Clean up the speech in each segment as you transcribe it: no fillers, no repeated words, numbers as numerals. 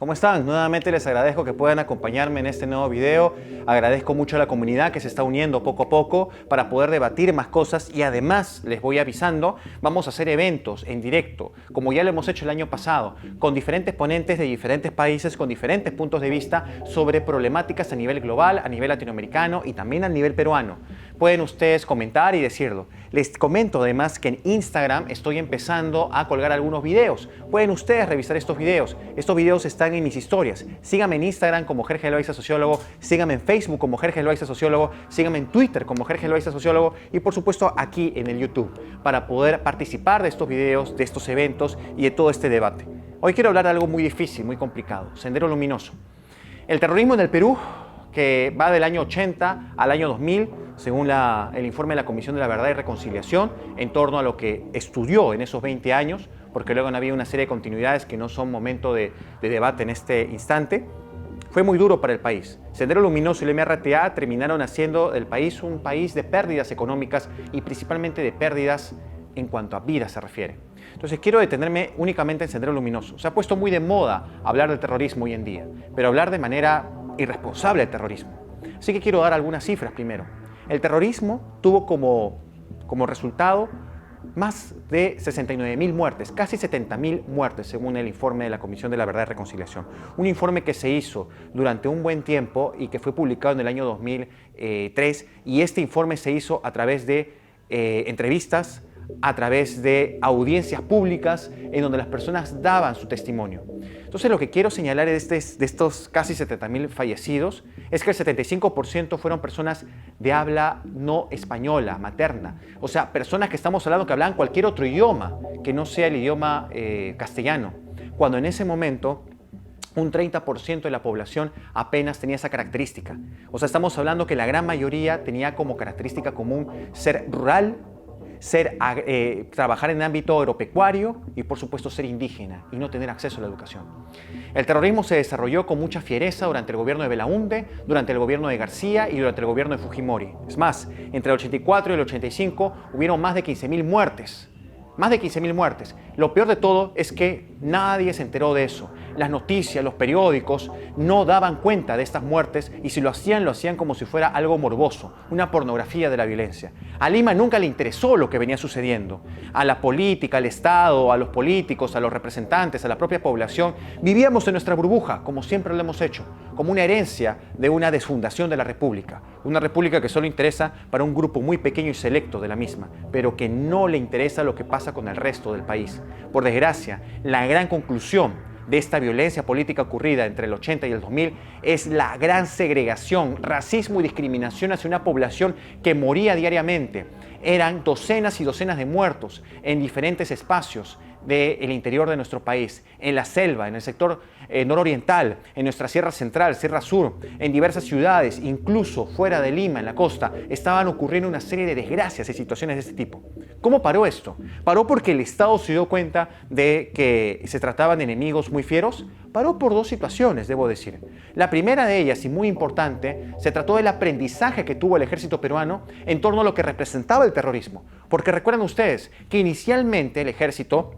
¿Cómo están? Nuevamente les agradezco que puedan acompañarme en este nuevo video. Agradezco mucho a la comunidad que se está uniendo poco a poco para poder debatir más cosas y además les voy avisando, vamos a hacer eventos en directo, como ya lo hemos hecho el año pasado, con diferentes ponentes de diferentes países, con diferentes puntos de vista sobre problemáticas a nivel global, a nivel latinoamericano y también a nivel peruano. Pueden ustedes comentar y decirlo. Les comento además que en Instagram estoy empezando a colgar algunos videos. Pueden ustedes revisar estos videos. Estos videos están en mis historias. Síganme en Instagram como Jerjes Loaiza Sociólogo, síganme en Facebook como Jerjes Loaiza Sociólogo, síganme en Twitter como Jerjes Loaiza Sociólogo y por supuesto aquí en el YouTube para poder participar de estos videos, de estos eventos y de todo este debate. Hoy quiero hablar de algo muy difícil, muy complicado, Sendero Luminoso. El terrorismo en el Perú, que va del año 80 al año 2000, según el informe de la Comisión de la Verdad y Reconciliación, en torno a lo que estudió en esos 20 años, porque luego han habido una serie de continuidades que no son momento de debate en este instante, fue muy duro para el país. Sendero Luminoso y el MRTA terminaron haciendo del país un país de pérdidas económicas y principalmente de pérdidas en cuanto a vida se refiere. Entonces quiero detenerme únicamente en Sendero Luminoso. Se ha puesto muy de moda hablar del terrorismo hoy en día, pero hablar de manera irresponsable del terrorismo. Así que quiero dar algunas cifras primero. El terrorismo tuvo como resultado más de 69.000 muertes, casi 70.000 muertes, según el informe de la Comisión de la Verdad y Reconciliación. Un informe que se hizo durante un buen tiempo y que fue publicado en el año 2003, y este informe se hizo a través de entrevistas, a través de audiencias públicas en donde las personas daban su testimonio. Entonces lo que quiero señalar de estos casi 70.000 fallecidos es que el 75% fueron personas de habla no española, materna. O sea, personas que estamos hablando que hablaban cualquier otro idioma que no sea el idioma castellano. Cuando en ese momento un 30% de la población apenas tenía esa característica. O sea, estamos hablando que la gran mayoría tenía como característica común ser rural, trabajar en el ámbito agropecuario y por supuesto ser indígena y no tener acceso a la educación. El terrorismo se desarrolló con mucha fiereza durante el gobierno de Belaúnde, durante el gobierno de García y durante el gobierno de Fujimori. Es más, entre el 84 y el 85 hubieron más de 15.000 muertes. Más de 15.000 muertes. Lo peor de todo es que nadie se enteró de eso. Las noticias, los periódicos no daban cuenta de estas muertes y si lo hacían como si fuera algo morboso, una pornografía de la violencia. A Lima nunca le interesó lo que venía sucediendo. A la política, al Estado, a los políticos, a los representantes, a la propia población, vivíamos en nuestra burbuja, como siempre lo hemos hecho, como una herencia de una desfundación de la República. Una República que solo interesa para un grupo muy pequeño y selecto de la misma, pero que no le interesa lo que pasa con el resto del país. Por desgracia, la gran conclusión de esta violencia política ocurrida entre el 80 y el 2000 es la gran segregación, racismo y discriminación hacia una población que moría diariamente. Eran docenas y docenas de muertos en diferentes espacios del interior de nuestro país, en la selva, en el sector nororiental, en nuestra Sierra Central, Sierra Sur, en diversas ciudades, incluso fuera de Lima, en la costa, estaban ocurriendo una serie de desgracias y situaciones de este tipo. ¿Cómo paró esto? Paró porque el Estado se dio cuenta de que se trataban de enemigos muy fieros. Paró por dos situaciones, debo decir. La primera de ellas, y muy importante, se trató del aprendizaje que tuvo el ejército peruano en torno a lo que representaba el terrorismo. Porque recuerdan ustedes que inicialmente el ejército,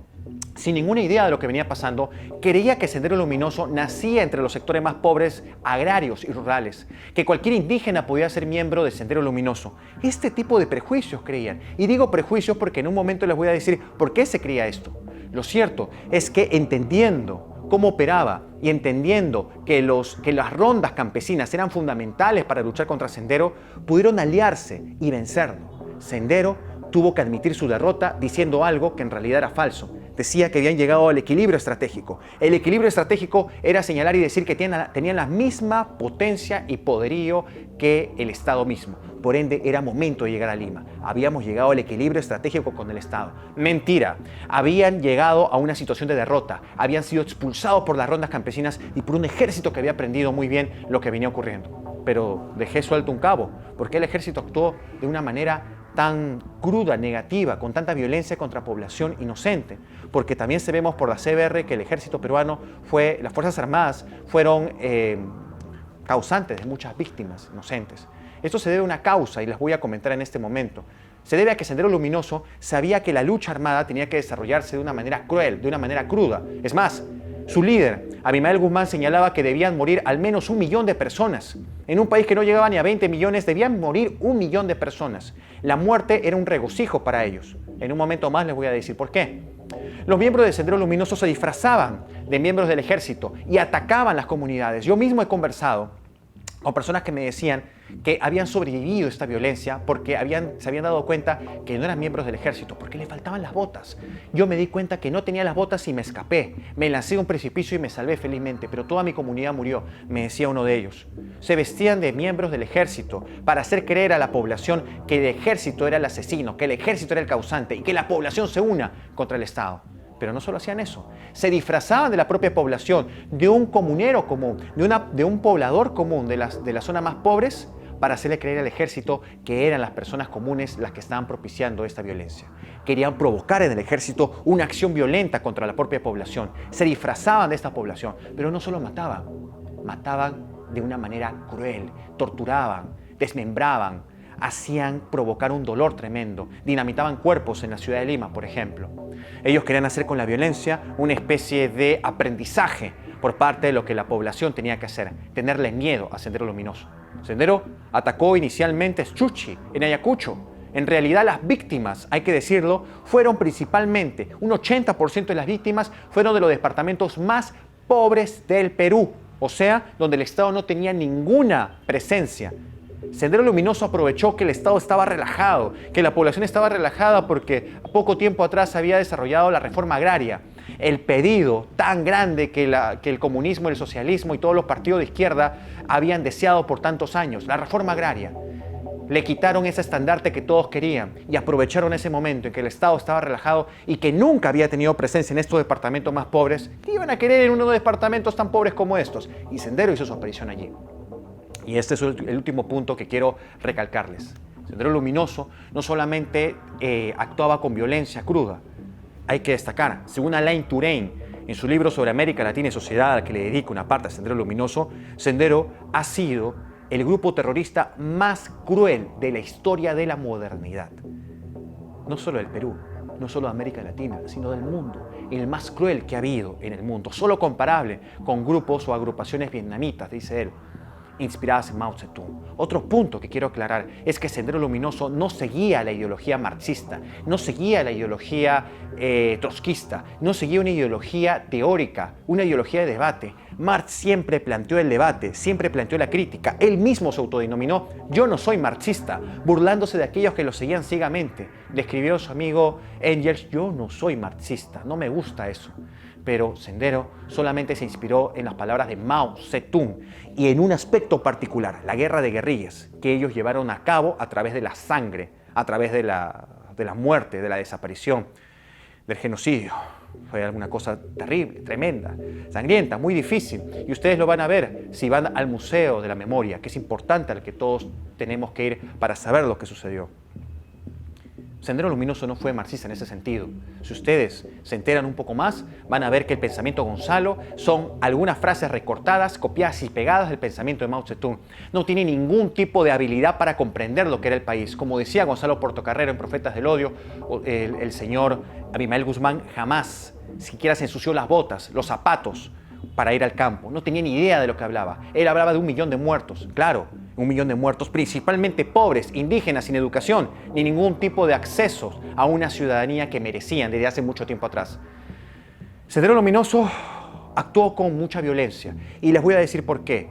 sin ninguna idea de lo que venía pasando, creía que Sendero Luminoso nacía entre los sectores más pobres, agrarios y rurales, que cualquier indígena podía ser miembro de Sendero Luminoso. Este tipo de prejuicios creían. Y digo prejuicios porque en un momento les voy a decir por qué se creía esto. Lo cierto es que entendiendo cómo operaba y entendiendo que las rondas campesinas eran fundamentales para luchar contra Sendero, pudieron aliarse y vencerlo. Sendero tuvo que admitir su derrota diciendo algo que en realidad era falso. Decía que habían llegado al equilibrio estratégico. El equilibrio estratégico era señalar y decir que tenían la misma potencia y poderío que el Estado mismo. Por ende, era momento de llegar a Lima. Habíamos llegado al equilibrio estratégico con el Estado. Mentira. Habían llegado a una situación de derrota. Habían sido expulsados por las rondas campesinas y por un ejército que había aprendido muy bien lo que venía ocurriendo. Pero dejé suelto un cabo, porque el ejército actuó de una manera tan cruda, negativa, con tanta violencia contra población inocente, porque también sabemos por la CBR que el ejército peruano las Fuerzas Armadas fueron causantes de muchas víctimas inocentes. Esto se debe a una causa y les voy a comentar en este momento. Se debe a que Sendero Luminoso sabía que la lucha armada tenía que desarrollarse de una manera cruel, de una manera cruda. Es más, su líder, Abimael Guzmán señalaba que debían morir al menos 1 millón de personas. En un país que no llegaba ni a 20 millones, debían morir 1 millón de personas. La muerte era un regocijo para ellos. En un momento más les voy a decir por qué. Los miembros de Sendero Luminoso se disfrazaban de miembros del ejército y atacaban las comunidades. Yo mismo he conversado con personas que me decían que habían sobrevivido a esta violencia porque se habían dado cuenta que no eran miembros del ejército, porque les faltaban las botas. Yo me di cuenta que no tenía las botas y me escapé. Me lancé a un precipicio y me salvé felizmente, pero toda mi comunidad murió, me decía uno de ellos. Se vestían de miembros del ejército para hacer creer a la población que el ejército era el asesino, que el ejército era el causante y que la población se una contra el Estado. Pero no solo hacían eso, se disfrazaban de la propia población, de un comunero común, de un poblador común de las zonas más pobres, para hacerle creer al ejército que eran las personas comunes las que estaban propiciando esta violencia. Querían provocar en el ejército una acción violenta contra la propia población. Se disfrazaban de esta población, pero no solo mataban, mataban de una manera cruel, torturaban, desmembraban, hacían provocar un dolor tremendo, dinamitaban cuerpos en la ciudad de Lima, por ejemplo. Ellos querían hacer con la violencia una especie de aprendizaje por parte de lo que la población tenía que hacer, tenerle miedo a Sendero Luminoso. Sendero atacó inicialmente Chuchi, en Ayacucho. En realidad las víctimas, hay que decirlo, fueron principalmente, un 80% de las víctimas fueron de los departamentos más pobres del Perú, o sea, donde el Estado no tenía ninguna presencia. Sendero Luminoso aprovechó que el Estado estaba relajado, que la población estaba relajada porque poco tiempo atrás había desarrollado la reforma agraria. El pedido tan grande que el comunismo, el socialismo y todos los partidos de izquierda habían deseado por tantos años, la reforma agraria. Le quitaron ese estandarte que todos querían y aprovecharon ese momento en que el Estado estaba relajado y que nunca había tenido presencia en estos departamentos más pobres, que iban a querer en uno de departamentos tan pobres como estos. Y Sendero hizo su aparición allí. Y este es el último punto que quiero recalcarles. Sendero Luminoso no solamente actuaba con violencia cruda. Hay que destacar, según Alain Touraine, en su libro sobre América Latina y Sociedad, al que le dedica una parte a Sendero Luminoso, Sendero ha sido el grupo terrorista más cruel de la historia de la modernidad. No solo del Perú, no solo de América Latina, sino del mundo. El más cruel que ha habido en el mundo, solo comparable con grupos o agrupaciones vietnamitas, dice él, inspiradas en Mao Zedong. Otro punto que quiero aclarar es que Sendero Luminoso no seguía la ideología marxista, no seguía la ideología trotskista, no seguía una ideología teórica, una ideología de debate. Marx siempre planteó el debate, siempre planteó la crítica. Él mismo se autodenominó "yo no soy marxista", burlándose de aquellos que lo seguían ciegamente. Le escribió a su amigo Engels: "yo no soy marxista, no me gusta eso". Pero Sendero solamente se inspiró en las palabras de Mao Zedong y en un aspecto particular, la guerra de guerrillas, que ellos llevaron a cabo a través de la sangre, a través de la muerte, de la desaparición, del genocidio. Fue alguna cosa terrible, tremenda, sangrienta, muy difícil. Y ustedes lo van a ver si van al Museo de la Memoria, que es importante, al que todos tenemos que ir para saber lo que sucedió. Sendero Luminoso no fue marxista en ese sentido. Si ustedes se enteran un poco más, van a ver que el pensamiento Gonzalo son algunas frases recortadas, copiadas y pegadas del pensamiento de Mao Zedong. No tiene ningún tipo de habilidad para comprender lo que era el país. Como decía Gonzalo Portocarrero en Profetas del Odio, el señor Abimael Guzmán jamás siquiera se ensució las botas, los zapatos, para ir al campo. No tenía ni idea de lo que hablaba. Él hablaba de 1 millón de muertos, claro, 1 millón de muertos, principalmente pobres, indígenas, sin educación, ni ningún tipo de acceso a una ciudadanía que merecían desde hace mucho tiempo atrás. Sendero Luminoso actuó con mucha violencia y les voy a decir por qué.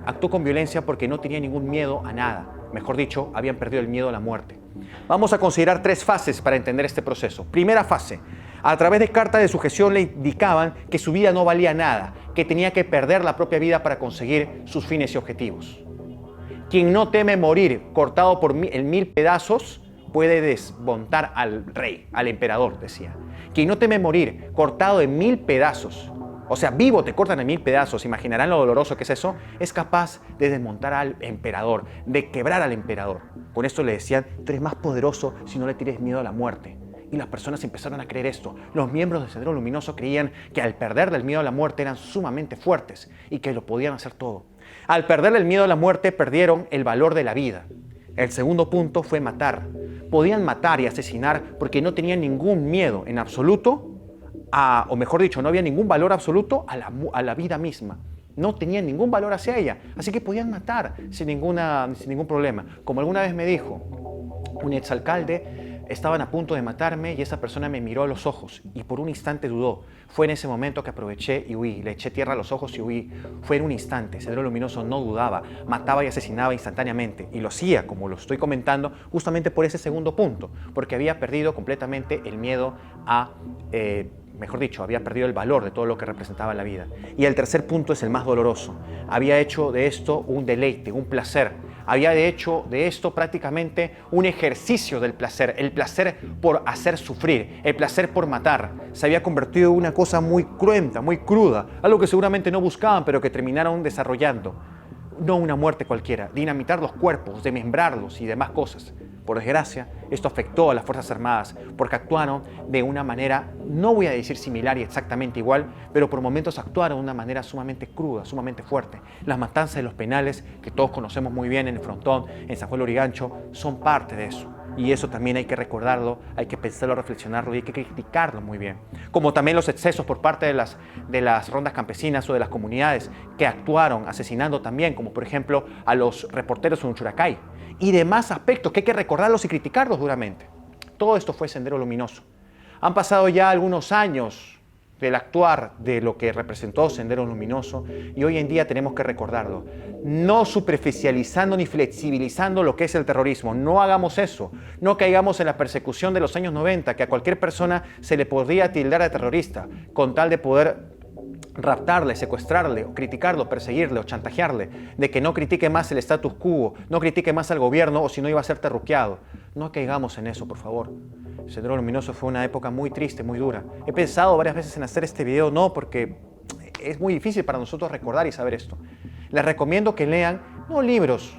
Actuó con violencia porque no tenía ningún miedo a nada. Mejor dicho, habían perdido el miedo a la muerte. Vamos a considerar 3 fases para entender este proceso. Primera fase. A través de cartas de sujeción le indicaban que su vida no valía nada, que tenía que perder la propia vida para conseguir sus fines y objetivos. Quien no teme morir cortado en 1000 pedazos puede desmontar al rey, al emperador, decía. Quien no teme morir cortado en 1000 pedazos, o sea, vivo te cortan en 1000 pedazos, imaginarán lo doloroso que es eso, es capaz de desmontar al emperador, de quebrar al emperador. Con esto le decían: tú eres más poderoso si no le tienes miedo a la muerte. Y las personas empezaron a creer esto. Los miembros de Sendero Luminoso creían que al perderle el miedo a la muerte eran sumamente fuertes y que lo podían hacer todo. Al perderle el miedo a la muerte perdieron el valor de la vida. El segundo punto fue matar. Podían matar y asesinar porque no tenían ningún miedo en absoluto o mejor dicho, no había ningún valor absoluto a la vida misma. No tenían ningún valor hacia ella, así que podían matar sin ningún problema. Como alguna vez me dijo un exalcalde, estaban a punto de matarme y esa persona me miró a los ojos y por un instante dudó. Fue en ese momento que aproveché y huí, le eché tierra a los ojos y huí. Fue en un instante, Sendero Luminoso no dudaba, mataba y asesinaba instantáneamente y lo hacía, como lo estoy comentando, justamente por ese segundo punto, porque había perdido completamente el miedo mejor dicho, había perdido el valor de todo lo que representaba la vida. Y el tercer punto es el más doloroso. Había hecho de esto un deleite, un placer. Había hecho de esto prácticamente un ejercicio del placer, el placer por hacer sufrir, el placer por matar. Se había convertido en una cosa muy cruenta, muy cruda, algo que seguramente no buscaban, pero que terminaron desarrollando. No una muerte cualquiera, dinamitar los cuerpos, desmembrarlos y demás cosas. Por desgracia, esto afectó a las Fuerzas Armadas porque actuaron de una manera, no voy a decir similar y exactamente igual, pero por momentos actuaron de una manera sumamente cruda, sumamente fuerte. Las matanzas de los penales, que todos conocemos muy bien en el Frontón, en San Juan de Lurigancho, son parte de eso. Y eso también hay que recordarlo, hay que pensarlo, reflexionarlo y hay que criticarlo muy bien. Como también los excesos por parte de las rondas campesinas o de las comunidades que actuaron asesinando también, como por ejemplo a los reporteros en Uchuracay. Y demás aspectos que hay que recordarlos y criticarlos duramente. Todo esto fue Sendero Luminoso. Han pasado ya algunos años del actuar de lo que representó Sendero Luminoso y hoy en día tenemos que recordarlo. No superficializando ni flexibilizando lo que es el terrorismo. No hagamos eso. No caigamos en la persecución de los años 90, que a cualquier persona se le podría tildar de terrorista con tal de poder raptarle, secuestrarle, o criticarlo, perseguirle o chantajearle, de que no critique más el status quo, no critique más al gobierno o si no iba a ser terruqueado. No caigamos en eso, por favor. Sendero Luminoso fue una época muy triste, muy dura. He pensado varias veces en hacer este video, no, porque es muy difícil para nosotros recordar y saber esto. Les recomiendo que lean, no libros,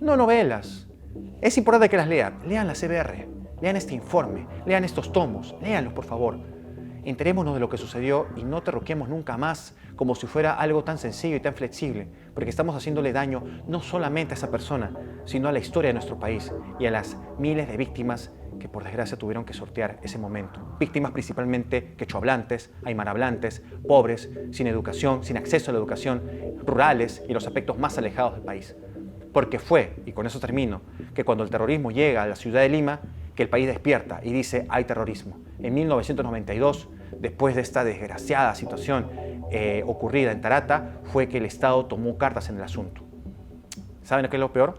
no novelas. Es importante que las lean. Lean la CBR, lean este informe, lean estos tomos, léanlos, por favor. Enterémonos de lo que sucedió y no terruquemos nunca más como si fuera algo tan sencillo y tan flexible, porque estamos haciéndole daño no solamente a esa persona, sino a la historia de nuestro país y a las miles de víctimas que por desgracia tuvieron que sortear ese momento. Víctimas principalmente quechohablantes, aymarhablantes, pobres, sin educación, sin acceso a la educación, rurales y los aspectos más alejados del país. Porque fue, y con eso termino, que cuando el terrorismo llega a la ciudad de Lima, que el país despierta y dice hay terrorismo. En 1992, después de esta desgraciada situación ocurrida en Tarata, fue que el Estado tomó cartas en el asunto. ¿Saben qué es lo peor?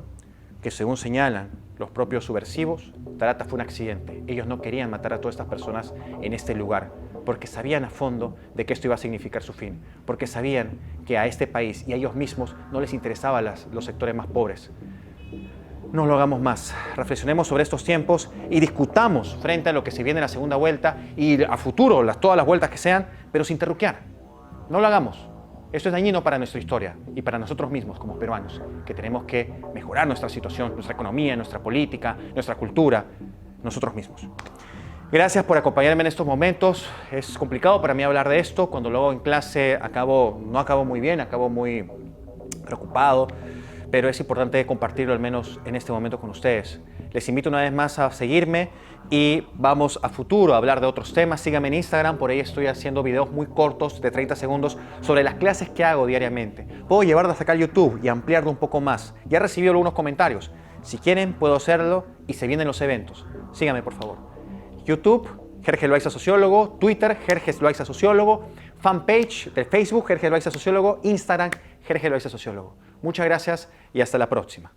Que según señalan los propios subversivos, Tarata fue un accidente. Ellos no querían matar a todas estas personas en este lugar, porque sabían a fondo de que esto iba a significar su fin, porque sabían que a este país y a ellos mismos no les interesaban los sectores más pobres. No lo hagamos más. Reflexionemos sobre estos tiempos y discutamos frente a lo que se viene en la segunda vuelta y a futuro, todas las vueltas que sean, pero sin terruquear. No lo hagamos. Esto es dañino para nuestra historia y para nosotros mismos como peruanos, que tenemos que mejorar nuestra situación, nuestra economía, nuestra política, nuestra cultura, nosotros mismos. Gracias por acompañarme en estos momentos. Es complicado para mí hablar de esto. Cuando luego en clase no acabo muy bien, acabo muy preocupado, pero es importante compartirlo al menos en este momento con ustedes. Les invito una vez más a seguirme y vamos a futuro a hablar de otros temas. Síganme en Instagram, por ahí estoy haciendo videos muy cortos de 30 segundos sobre las clases que hago diariamente. Puedo llevarlo hasta acá al YouTube y ampliarlo un poco más. Ya he recibido algunos comentarios. Si quieren, puedo hacerlo y se vienen los eventos. Síganme, por favor. YouTube, Jerjes Loaiza Sociólogo. Twitter, Jerjes Loaiza Sociólogo. Fanpage de Facebook, Jerjes Loaiza Sociólogo. Instagram, Jerjes Loaiza Sociólogo. Muchas gracias y hasta la próxima.